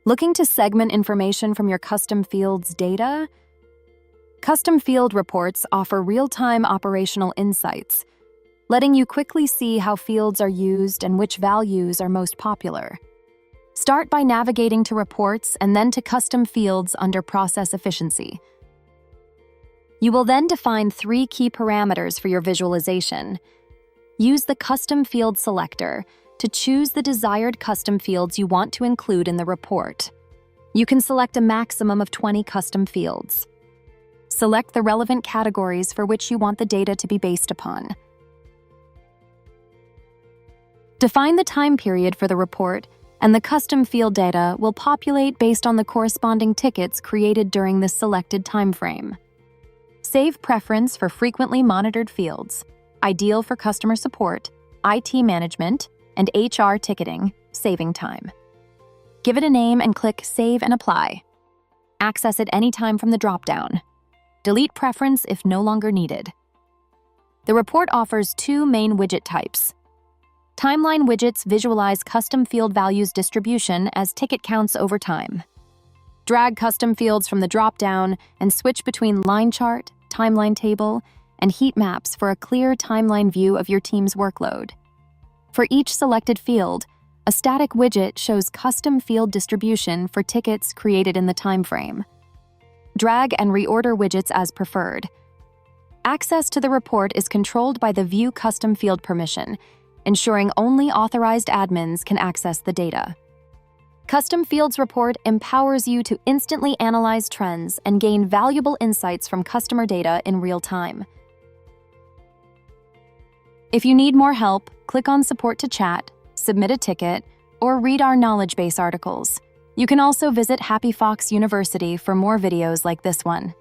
Looking to segment information from your custom field's data? Custom field reports offer real-time operational insights, letting you quickly see how fields are used and which values are most popular. Start by navigating to Reports and then to Custom Fields under Process Efficiency. You will then define 3 key parameters for your visualization. Use the Custom Field selector to choose the desired custom fields you want to include in the report. You can select a maximum of 20 custom fields. Select the relevant categories for which you want the data to be based upon. Define the time period for the report, and the custom field data will populate based on the corresponding tickets created during the selected time frame. Save preference for frequently monitored fields, ideal for customer support, IT management, and HR ticketing, saving time. Give it a name and click Save and Apply. Access it anytime from the drop-down. Delete preference if no longer needed. The report offers 2 main widget types. Timeline widgets visualize custom field values distribution as ticket counts over time. Drag custom fields from the drop-down and switch between line chart, timeline table, and heat maps for a clear timeline view of your team's workload. For each selected field, a static widget shows custom field distribution for tickets created in the time frame. Drag and reorder widgets as preferred. Access to the report is controlled by the View Custom Field permission, ensuring only authorized admins can access the data. Custom Fields Report empowers you to instantly analyze trends and gain valuable insights from customer data in real time. If you need more help, click on Support to chat, submit a ticket, or read our knowledge base articles. You can also visit HappyFox University for more videos like this one.